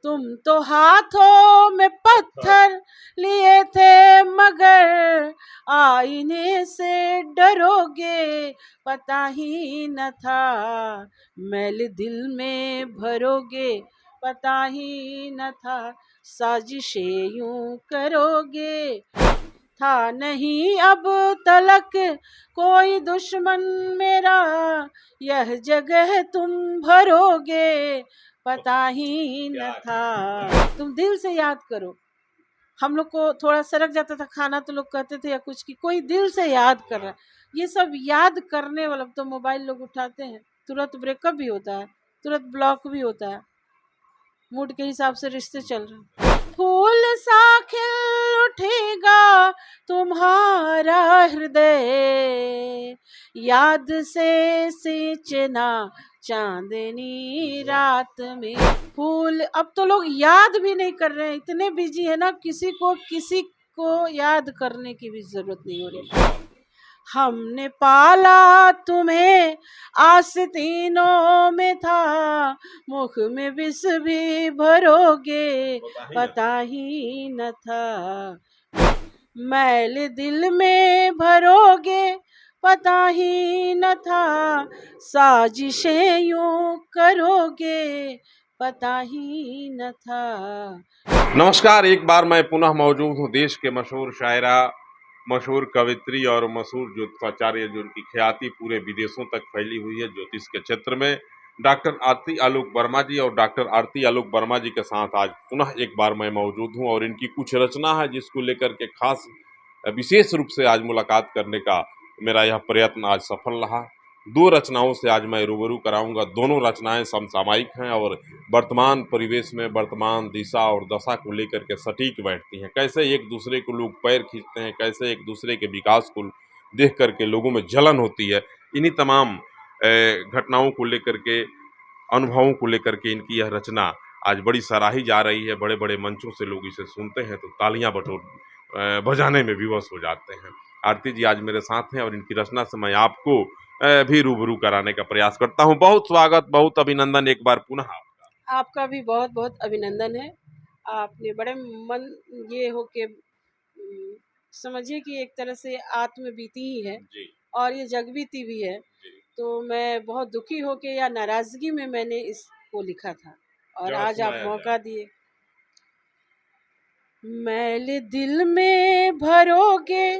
तुम तो हाथों में पत्थर लिए थे, मगर आईने से डरोगे पता ही न था। मैल दिल में भरोगे पता ही न था, साजिशें यूं करोगे था नहीं अब तलक कोई दुश्मन मेरा, यह जगह तुम भरोगे पता ही न था। तुम दिल से याद करो। हम लोग को थोड़ा सरक जाता था खाना तो लोग कहते थे या कुछ की कोई दिल से याद कर रहा है। ये सब याद करने वाला तो मोबाइल लोग उठाते हैं, तुरंत ब्रेकअप भी होता है, तुरंत ब्लॉक भी होता है, मूड के हिसाब से रिश्ते चल रहे हैं। फूल सा खिल उठेगा तुम्हारा हृदय, याद से सींचना चांदनी रात में। फूल अब तो लोग याद भी नहीं कर रहे हैं, इतने बिजी है ना, किसी को याद करने की भी जरूरत नहीं हो रही। हमने पाला तुम्हें आस्तीनों में था, मुख में विष भी भरोगे पता ही न था। मैल दिल में भरोगे पता ही न था, साजिशें यूं करोगे पता ही न था। नमस्कार, एक बार मैं पुनः मौजूद हूँ देश के मशहूर शायरा, मशहूर कवित्री और मशहूर ज्योतिषाचार्य जिनकी ख्याति पूरे विदेशों तक फैली हुई है ज्योतिष के क्षेत्र में, डॉक्टर आरती आलोक वर्मा जी। और डॉक्टर आरती आलोक वर्मा जी के साथ आज पुनः एक बार मैं मौजूद हूँ और इनकी कुछ रचना है जिसको लेकर के खास विशेष रूप से आज मुलाकात करने का मेरा यह प्रयत्न आज सफल रहा। दो रचनाओं से आज मैं रूबरू कराऊंगा। दोनों रचनाएं समसामयिक हैं और वर्तमान परिवेश में वर्तमान दिशा और दशा को लेकर के सटीक बैठती हैं। कैसे एक दूसरे को लोग पैर खींचते हैं, कैसे एक दूसरे के विकास को देख करके लोगों में जलन होती है, इन्हीं तमाम घटनाओं को लेकर के, अनुभवों को लेकर के इनकी यह रचना आज बड़ी सराही जा रही है। बड़े बड़े मंचों से लोग इसे सुनते हैं तो तालियां बजाने में विवश हो जाते हैं। आरती जी आज मेरे साथ हैं और इनकी रचना से मैं आपको भी रूबरू कराने का प्रयास करता हूं। बहुत स्वागत, बहुत अभिनंदन एक बार पुनः आपका भी बहुत बहुत अभिनंदन है। आपने बड़े मन ये हो के समझिए कि एक तरह से आत्मबीती ही है जी। और ये जगबीती भी है। तो मैं बहुत दुखी होके या नाराजगी में मैंने इसको लिखा था और आज आप मौका दिए। मैल दिल में भरोगे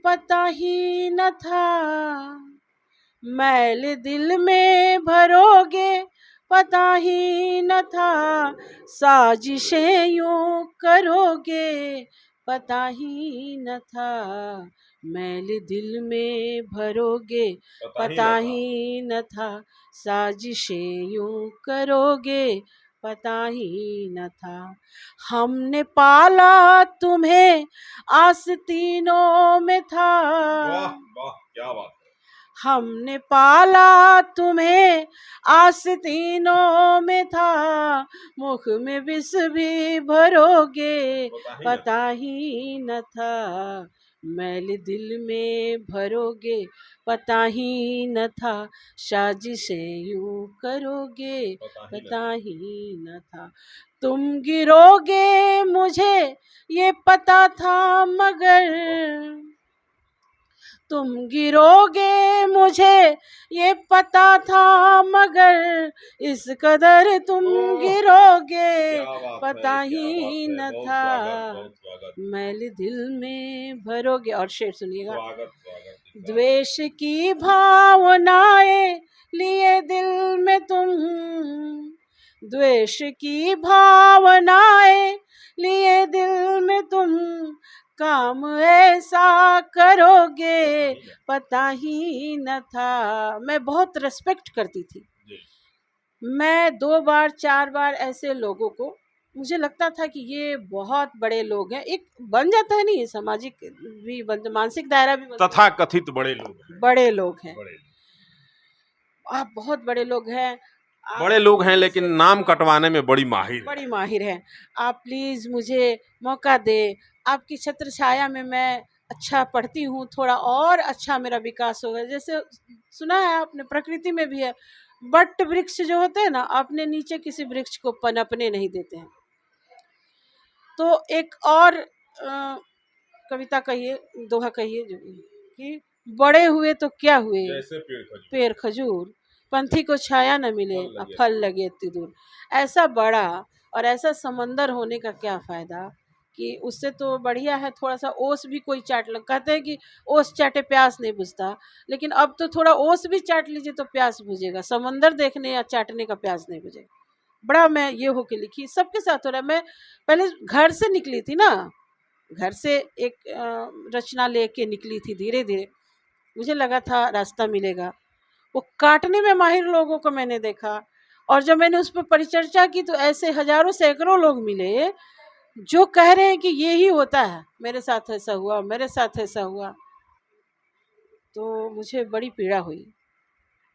पता ही न था, मैल दिल में भरोगे पता ही न था, साजिशें यूं करोगे पता ही न था। मैल दिल में भरोगे पता ही न था, साजिशें यूं करोगे पता ही न था। हमने पाला तुम्हें आस्तीनों में था। वाह वाह, क्या बात। हमने पाला तुम्हें आस्तीनों में था, मुख में विष भी भरोगे पता ही न था। मैल दिल में भरोगे पता ही न था, साजिशें यूं करोगे पता ही न था। तुम गिरोगे मुझे ये पता था, मगर तुम गिरोगे मुझे ये पता था, मगर इस कदर तुम गिरोगे पता ही न था। मैल दिल में भरोगे। और शेर सुनिएगा। द्वेष की भावनाएं लिए दिल में तुम, द्वेष की भावनाएं लिए दिल में तुम, काम ऐसा करोगे पता ही न था। मैं बहुत रेस्पेक्ट करती थी। मैं 2 बार 4 बार ऐसे लोगों को, मुझे लगता था कि ये बहुत बड़े लोग हैं। एक बन जाता है नहीं, सामाजिक भी मानसिक दायरा भी तथा कथित बड़े लोग हैं। आप बहुत बड़े लोग हैं, बड़े लोग हैं लेकिन नाम कटवाने में बड़ी माहिर है। आप प्लीज मुझे मौका दे। आपकी छत्र छाया में मैं अच्छा पढ़ती हूँ, थोड़ा और अच्छा मेरा विकास होगा। जैसे सुना है आपने, प्रकृति में भी है, बट वृक्ष जो होते हैं ना, अपने नीचे किसी वृक्ष को पनपने नहीं देते हैं। तो एक और कविता कहिए, दोहा कहिए कि बड़े हुए तो क्या हुए, जैसे पेड़ खजूर, पेड़ खजूर, पंथी को छाया न मिले और फल लगे इतनी दूर। ऐसा बड़ा और ऐसा समंदर होने का क्या फायदा, कि उससे तो बढ़िया है थोड़ा सा ओस भी कोई चाट लो। कहते हैं कि ओस चाटे प्यास नहीं बुझता, लेकिन अब तो थोड़ा ओस भी चाट लीजिए तो प्यास बुझेगा, समंदर देखने या चाटने का प्यास नहीं बुझेगा। बड़ा मैं ये होके लिखी, सबके साथ हो रहा है। मैं पहले घर से निकली थी ना, घर से एक रचना लेके निकली थी, धीरे धीरे मुझे लगा था रास्ता मिलेगा। वो काटने में माहिर लोगों को मैंने देखा, और जब मैंने उस पर परिचर्चा की तो ऐसे हजारों सैकड़ों लोग मिले जो कह रहे हैं कि ये ही होता है, मेरे साथ ऐसा हुआ, मेरे साथ ऐसा हुआ। तो मुझे बड़ी पीड़ा हुई,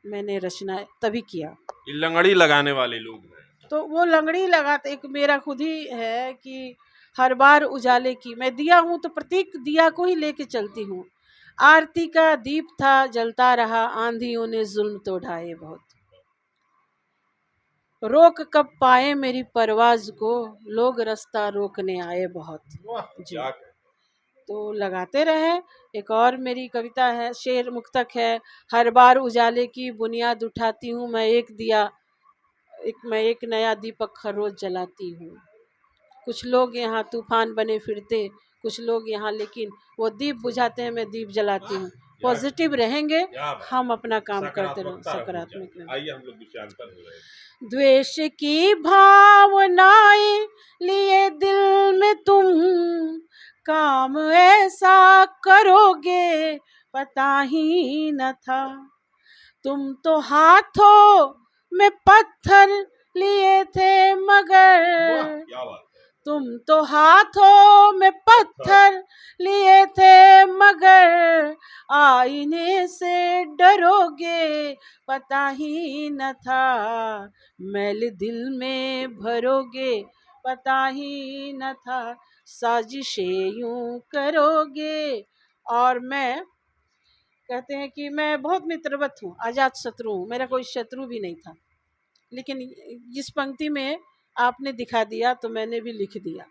मैंने रचना तभी किया। ये लंगड़ी लगाने वाले लोग हैं। तो वो लंगड़ी लगाते, एक मेरा खुद ही है कि हर बार उजाले की, मैं दिया हूँ तो प्रतीक दिया को ही लेके चलती हूँ। आरती का दीप था जलता रहा, आंधियों ने जुल्म तो ढाए बहुत। रोक कब पाए मेरी परवाज को, लोग रास्ता रोकने आए बहुत। जी, तो लगाते रहे। एक और मेरी कविता है, शेर मुक्तक है, हर बार उजाले की बुनियाद उठाती हूँ मैं एक दिया, मैं एक नया दीपक हर रोज जलाती हूँ। कुछ लोग यहाँ तूफान बने फिरते, कुछ लोग यहाँ लेकिन वो दीप बुझाते हैं, मैं दीप जलाती हूँ। पॉजिटिव रहेंगे, हम अपना काम करते रहो, सकारात्मक। आइए हम लोग विषयांतर हो रहे हैं। द्वेष की भावनाएं लिए दिल में तुम, काम ऐसा करोगे पता ही न था। तुम तो हाथों में पत्थर लिए थे मगर, तुम तो हाथों में पत्थर लिए थे मगर, आईने से डरोगे पता ही न था। मैल दिल में भरोगे पता ही न था, साजिशें यूं करोगे। और मैं कहते हैं कि मैं बहुत मित्रवत हूँ, अजात शत्रु हूँ, मेरा कोई शत्रु भी नहीं था, लेकिन जिस पंक्ति में आपने दिखा दिया तो मैंने भी लिख दिया।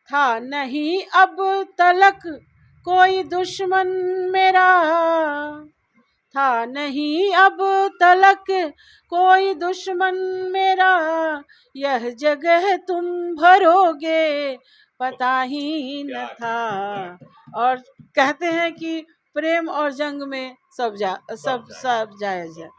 था नहीं अब तलक कोई दुश्मन मेरा, था नहीं अब तलक कोई दुश्मन मेरा, यह जगह तुम भरोगे पता ही न था। और कहते हैं कि प्रेम और जंग में सब जायज है।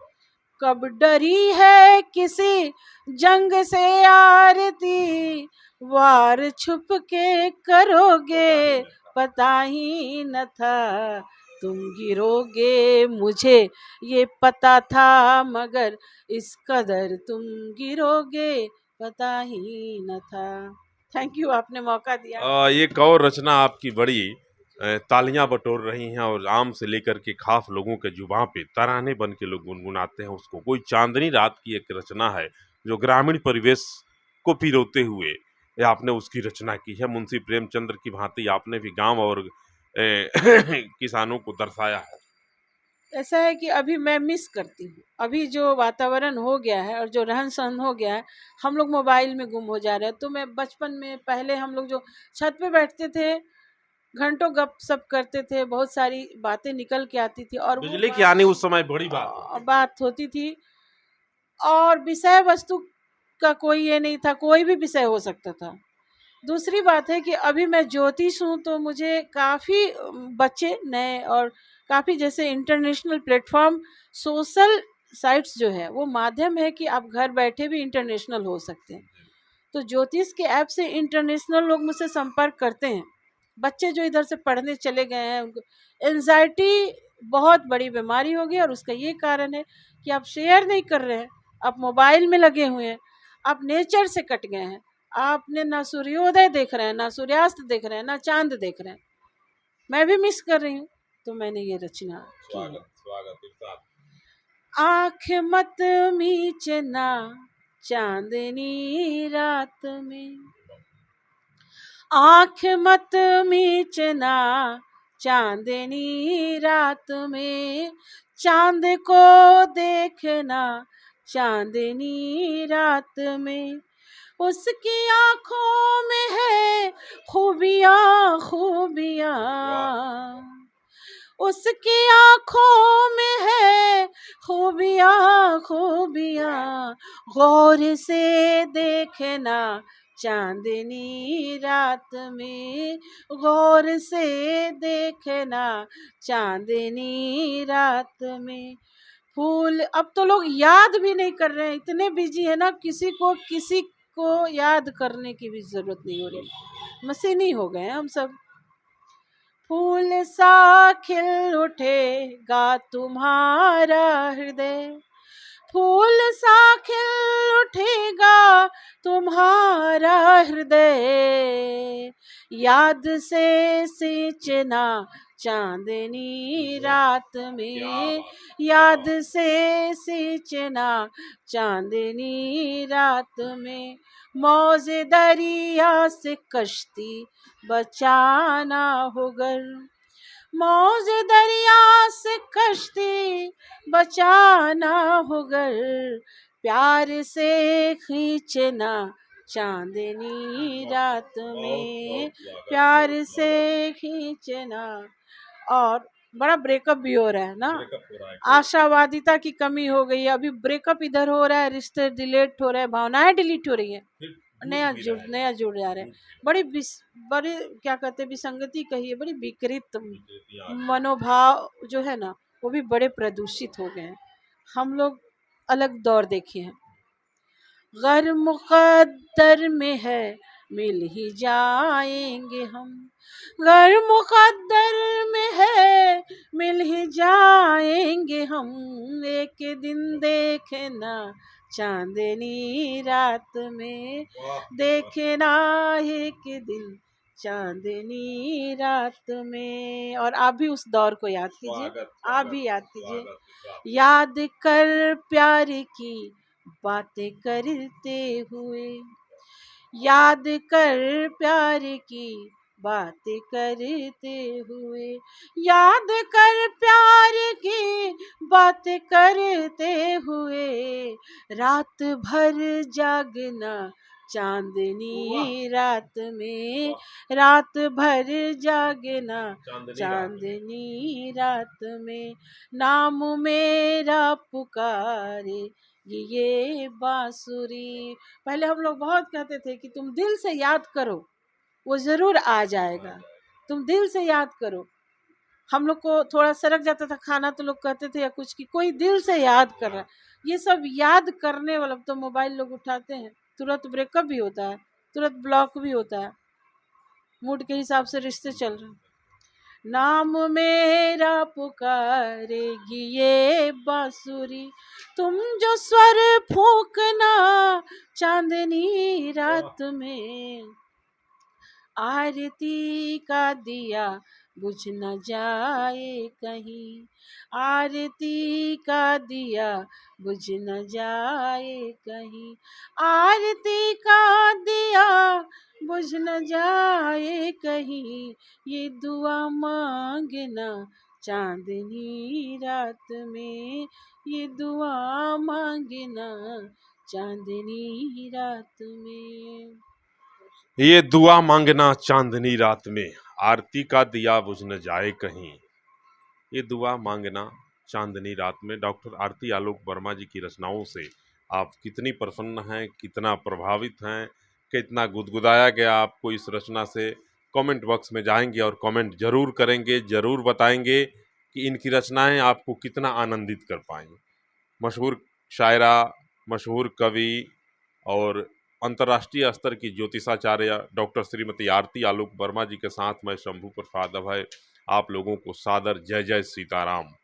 कब डरी है किसी जंग से आरती, वार छुप के करोगे पता ही न था। तुम गिरोगे मुझे ये पता था, मगर इस कदर तुम गिरोगे पता ही न था। थैंक यू, आपने मौका दिया। एक और रचना आपकी बड़ी तालियां बटोर रही हैं, और आम से लेकर के खास लोगों के जुबान पे तराने बन के लोग गुनगुनाते हैं उसको। कोई चांदनी रात की एक रचना है जो ग्रामीण परिवेश को पिरोते हुए आपने उसकी रचना की है। मुंशी प्रेमचंद्र की भांति आपने भी गांव और किसानों को दर्शाया है। ऐसा है कि अभी मैं मिस करती हूँ, अभी जो वातावरण हो गया है और जो रहन सहन हो गया है, हम लोग मोबाइल में गुम हो जा रहे हैं। तो मैं बचपन में, पहले हम लोग जो छत पे बैठते थे, घंटों गप सप करते थे, बहुत सारी बातें निकल के आती थी, और बिजली की आनी उस समय बड़ी बात होती थी, और विषय वस्तु का कोई ये नहीं था, कोई भी विषय हो सकता था। दूसरी बात है कि अभी मैं ज्योतिष हूँ, तो मुझे काफ़ी बच्चे नए, और काफ़ी जैसे इंटरनेशनल प्लेटफॉर्म, सोशल साइट्स जो है वो माध्यम है कि आप घर बैठे भी इंटरनेशनल हो सकते हैं। तो ज्योतिष के ऐप से इंटरनेशनल लोग मुझसे संपर्क करते हैं। बच्चे जो इधर से पढ़ने चले गए हैं, उनको एंजाइटी बहुत बड़ी बीमारी हो गई, और उसका ये कारण है कि आप शेयर नहीं कर रहे हैं, आप मोबाइल में लगे हुए हैं, आप नेचर से कट गए हैं। आपने ना सूर्योदय देख रहे हैं, ना सूर्यास्त देख रहे हैं, ना चांद देख रहे हैं। मैं भी मिस कर रही हूँ, तो मैंने ये रचना की। आँख मत मीचना चांदनी रात में, आँख मत मीचना चांदनी रात में, चांद को देखना चांदनी रात में, उसकी आंखों में है खूबियाँ खूबियाँ, उसकी आंखों में है खूबियाँ खूबियाँ, गौर से देखना चांदनी रात में, गौर से देखना चांदनी रात में। फूल अब तो लोग याद भी नहीं कर रहे हैं, इतने बिजी है ना, किसी को याद करने की भी जरूरत नहीं हो रही, मशीनी हो गए हैं हम सब। फूल सा खिल उठेगा तुम्हारा हृदय, फूल सा खिल उठेगा तुम्हारा हृदय, याद से सींचना चांदनी रात में, याद से सींचना चांदनी रात में। मौज दरिया से कश्ती बचाना होगर, मौज दरिया से कश्ती बचाना होगर, प्यार से खींचना चांदनी रात में, प्यार से खींचना। और बड़ा ब्रेकअप भी हो रहा है ना, आशावादिता की कमी हो गई है, अभी ब्रेकअप इधर हो रहा है, रिश्ते डिलीट हो रहे हैं, भावनाएं डिलीट हो रही है, नया जुड़ जा रहा है। बड़ी क्या कहते हैं, विसंगति कहिए, बड़ी विकृत मनोभाव जो है ना, वो भी बड़े प्रदूषित हो गए हैं। हम लोग अलग दौर देखे हैं। गर मुकद्दर में है मिल ही जाएंगे हम, गर मुकद्दर में है मिल ही जाएंगे हम, एक दिन देखना चांदनी रात में, देखना एक दिन चांदनी रात में। और आप भी उस दौर को याद कीजिए, आप भी याद कीजिए, याद कर प्यार की बातें करते हुए, याद कर प्यार की बातें करते हुए, याद कर प्यार की बातें करते हुए, रात भर जागना चांदनी रात में, रात भर जागना चांदनी रात में। नाम मेरा पुकारे ये बांसुरी। पहले हम लोग बहुत कहते थे कि तुम दिल से याद करो, वो जरूर आ जाएगा, तुम दिल से याद करो। हम लोग को थोड़ा सरक जाता था खाना तो लोग कहते थे या कुछ कि कोई दिल से याद कर रहा है। ये सब याद करने वाला, तो मोबाइल लोग उठाते हैं, तुरंत ब्रेकअप भी होता है, तुरंत ब्लॉक भी होता है, मूड के हिसाब से रिश्ते चल रहे हैं। नाम मेरा पुकारेगी ये बांसुरी, तुम जो स्वर फूंकना चांदनी रात में, आरती का दिया बुझ न जाए कहीं, आरती का दिया बुझ न जाए कहीं, आरती का दिया बुझ न जाए कहीं, ये दुआ मांगना चांदनी रात में, ये दुआ मांगना चांदनी रात में। ये दुआ मांगना चांदनी रात में, आरती का दिया बुझ न जाए कहीं, ये दुआ मांगना चांदनी रात में। डॉक्टर आरती आलोक वर्मा जी की रचनाओं से आप कितनी प्रसन्न हैं, कितना प्रभावित हैं, कितना गुदगुदाया गया आपको इस रचना से? कमेंट बॉक्स में जाएंगे और कमेंट जरूर करेंगे, जरूर बताएंगे कि इनकी रचनाएं आपको कितना आनंदित कर पाएंगी। मशहूर शायरा, मशहूर कवि और अंतर्राष्ट्रीय स्तर की ज्योतिषाचार्य डॉक्टर श्रीमती आरती आलोक वर्मा जी के साथ मैं शंभू प्रसाद अभय आप लोगों को सादर जय जय सीताराम।